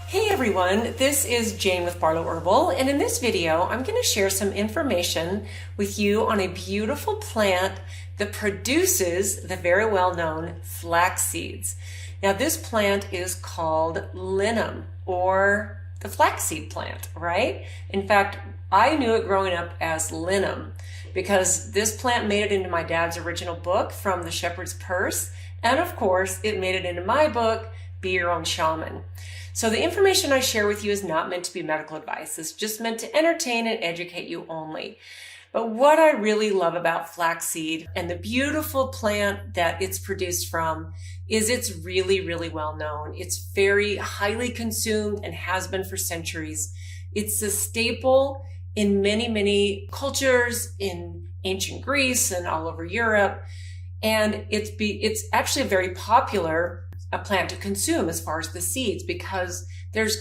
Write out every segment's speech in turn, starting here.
Hey everyone, this is Jane with Barlow Herbal, and in this video I'm going to share some information with you on a beautiful plant that produces the very well-known flax seeds. Now this plant is called Linum, or the flaxseed plant, right? In fact, I knew it growing up as Linum because this plant made it into my dad's original book, From the Shepherd's Purse, and of course it made it into my book, Be Your Own Shaman. So the information I share with you is not meant to be medical advice. It's just meant to entertain and educate you only. But what I really love about flaxseed and the beautiful plant that it's produced from is it's really, really well known. It's very highly consumed and has been for centuries. It's a staple in many, many cultures in ancient Greece and all over Europe. And it's actually a very popular plant to consume as far as the seeds, because there's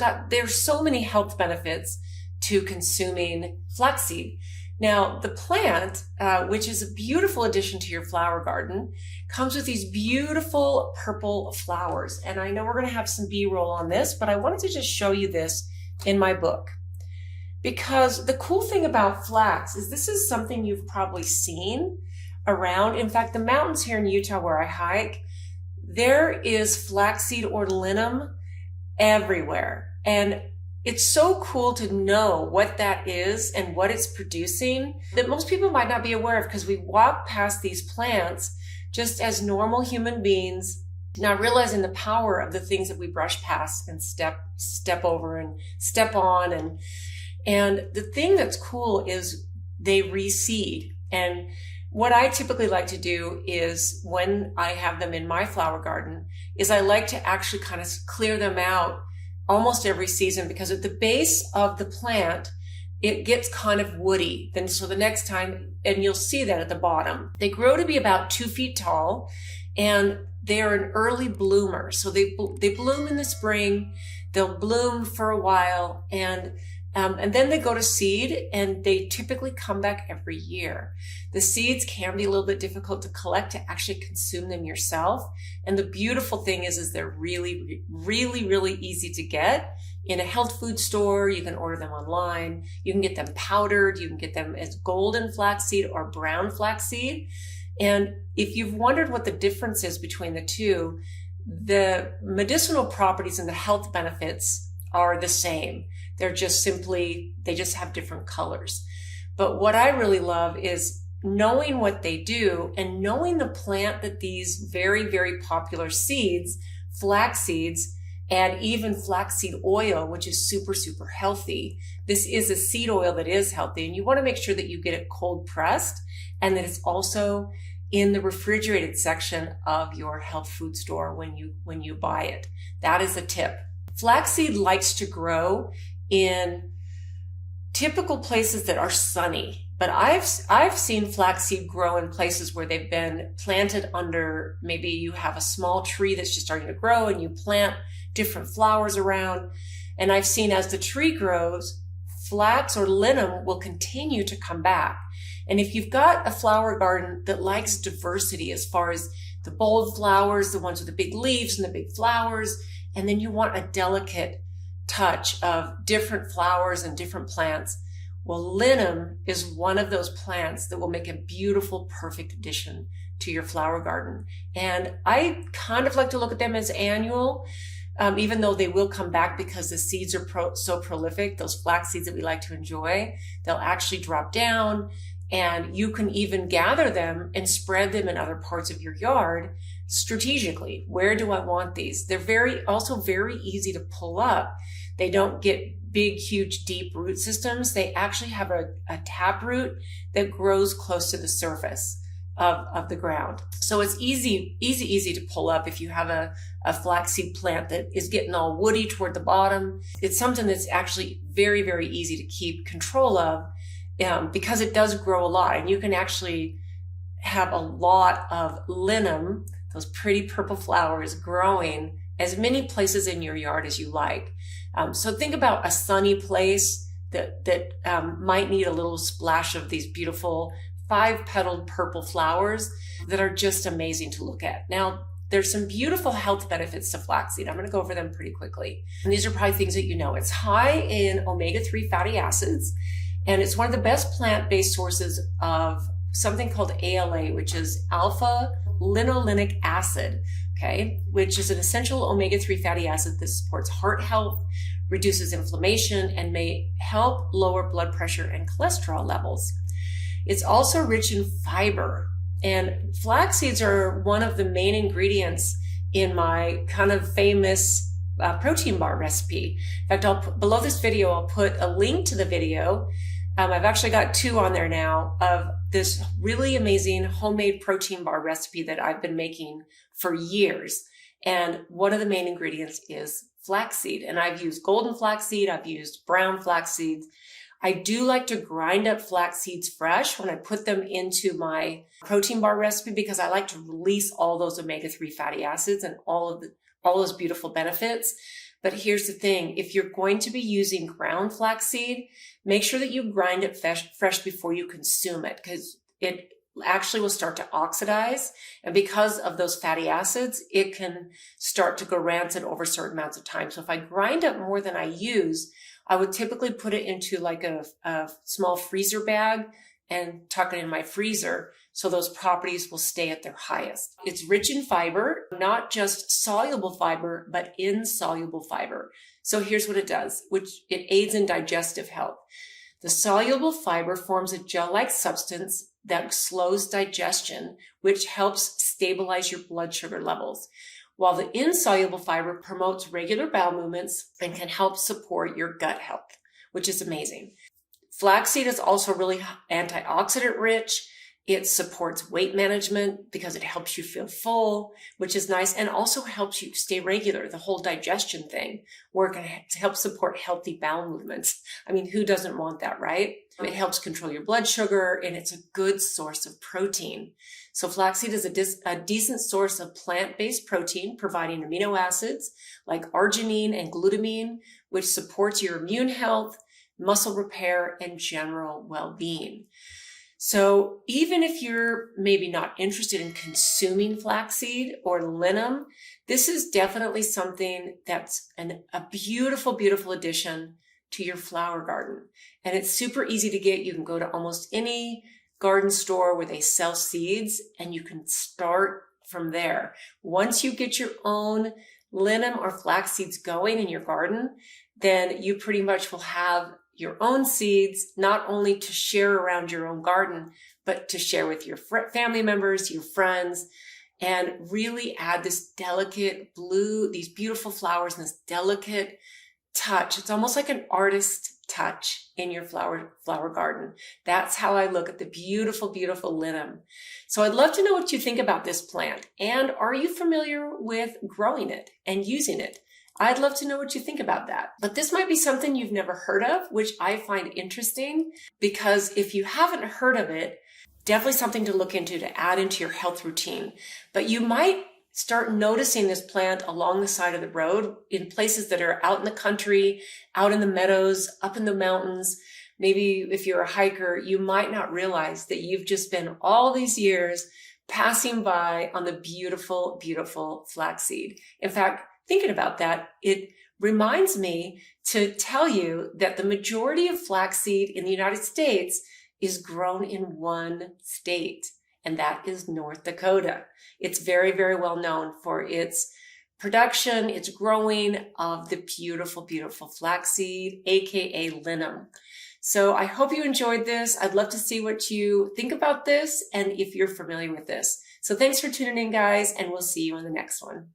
so many health benefits to consuming flaxseed. Now, the plant, which is a beautiful addition to your flower garden, comes with these beautiful purple flowers. And I know we're going to have some B-roll on this, but I wanted to just show you this in my book. Because the cool thing about flax is this is something you've probably seen around. In fact, the mountains here in Utah where I hike, there is flaxseed or linum everywhere. And it's so cool to know what that is and what it's producing that most people might not be aware of, because we walk past these plants just as normal human beings, not realizing the power of the things that we brush past and step over and step on. And the thing that's cool is they reseed. And what I typically like to do is, when I have them in my flower garden, is I like to actually kind of clear them out almost every season, because at the base of the plant, it gets kind of woody. Then so the next time, and you'll see that at the bottom, they grow to be about 2 feet tall, and they're an early bloomer. So they bloom in the spring, they'll bloom for a while, and then they go to seed, and they typically come back every year. The seeds can be a little bit difficult to collect to actually consume them yourself. And the beautiful thing is they're really, really, really easy to get in a health food store. You can order them online. You can get them powdered. You can get them as golden flaxseed or brown flaxseed. And if you've wondered what the difference is between the two, the medicinal properties and the health benefits are the same. They just have different colors. But what I really love is knowing what they do and knowing the plant that these very, very popular seeds, flax seeds, and even flaxseed oil, which is super, super healthy. This is a seed oil that is healthy, and you want to make sure that you get it cold pressed and that it's also in the refrigerated section of your health food store when you buy it. That is a tip. Flaxseed likes to grow in typical places that are sunny, but I've seen flaxseed grow in places where they've been planted under, maybe you have a small tree that's just starting to grow and you plant different flowers around. And I've seen as the tree grows, flax or linum will continue to come back. And if you've got a flower garden that likes diversity as far as the bold flowers, the ones with the big leaves and the big flowers, and then you want a delicate touch of different flowers and different plants, well, linum is one of those plants that will make a beautiful, perfect addition to your flower garden. And I kind of like to look at them as annual, even though they will come back because the seeds are so prolific. Those flax seeds that we like to enjoy, they'll actually drop down, and you can even gather them and spread them in other parts of your yard strategically. Where do I want these? They're also very easy to pull up. They don't get big, huge, deep root systems. They actually have a tap root that grows close to the surface of the ground. So it's easy to pull up if you have a flaxseed plant that is getting all woody toward the bottom. It's something that's actually very, very easy to keep control of, because it does grow a lot, and you can actually have a lot of linum, those pretty purple flowers, growing as many places in your yard as you like. So think about a sunny place that might need a little splash of these beautiful 5-petaled purple flowers that are just amazing to look at. Now, there's some beautiful health benefits to flaxseed. I'm going to go over them pretty quickly. And these are probably things that you know. It's high in omega-3 fatty acids, and it's one of the best plant-based sources of something called ALA, which is alpha linolenic acid, okay, which is an essential omega-3 fatty acid that supports heart health, reduces inflammation, and may help lower blood pressure and cholesterol levels. It's also rich in fiber, and flax seeds are one of the main ingredients in my kind of famous protein bar recipe. In fact, below this video, I'll put a link to the video. I've actually got 2 on there now of this really amazing homemade protein bar recipe that I've been making for years. And one of the main ingredients is flaxseed. And I've used golden flaxseed, I've used brown flax seeds. I do like to grind up flax seeds fresh when I put them into my protein bar recipe, because I like to release all those omega-3 fatty acids and all those beautiful benefits. But here's the thing, if you're going to be using ground flaxseed, make sure that you grind it fresh before you consume it, because it actually will start to oxidize. And because of those fatty acids, it can start to go rancid over certain amounts of time. So if I grind up more than I use, I would typically put it into like a small freezer bag and tuck it in my freezer, so those properties will stay at their highest. It's rich in fiber, not just soluble fiber, but insoluble fiber. So here's what it does, which it aids in digestive health. The soluble fiber forms a gel-like substance that slows digestion, which helps stabilize your blood sugar levels, while the insoluble fiber promotes regular bowel movements and can help support your gut health, which is amazing. Flaxseed is also really antioxidant rich. It supports weight management because it helps you feel full, which is nice, and also helps you stay regular, the whole digestion thing, where it can help support healthy bowel movements. I mean, who doesn't want that, right? It helps control your blood sugar, and it's a good source of protein. So flaxseed is a decent source of plant-based protein, providing amino acids like arginine and glutamine, which supports your immune health, muscle repair, and general well-being. So even if you're maybe not interested in consuming flaxseed or linum, this is definitely something that's a beautiful, beautiful addition to your flower garden. And it's super easy to get. You can go to almost any garden store where they sell seeds, and you can start from there. Once you get your own linum or flax seeds going in your garden, then you pretty much will have your own seeds, not only to share around your own garden, but to share with your family members, your friends, and really add this delicate blue, these beautiful flowers, and this delicate touch. It's almost like an artist touch in your flower garden. That's how I look at the beautiful, beautiful linum. So I'd love to know what you think about this plant. And are you familiar with growing it and using it? I'd love to know what you think about that. But this might be something you've never heard of, which I find interesting, because if you haven't heard of it, definitely something to look into to add into your health routine. But you might start noticing this plant along the side of the road in places that are out in the country, out in the meadows, up in the mountains. Maybe if you're a hiker, you might not realize that you've just been all these years passing by on the beautiful, beautiful flaxseed. In fact, thinking about that, it reminds me to tell you that the majority of flaxseed in the United States is grown in one state, and that is North Dakota. It's very, very well known for its production, its growing of the beautiful, beautiful flaxseed, aka linum. So I hope you enjoyed this. I'd love to see what you think about this and if you're familiar with this. So thanks for tuning in, guys, and we'll see you in the next one.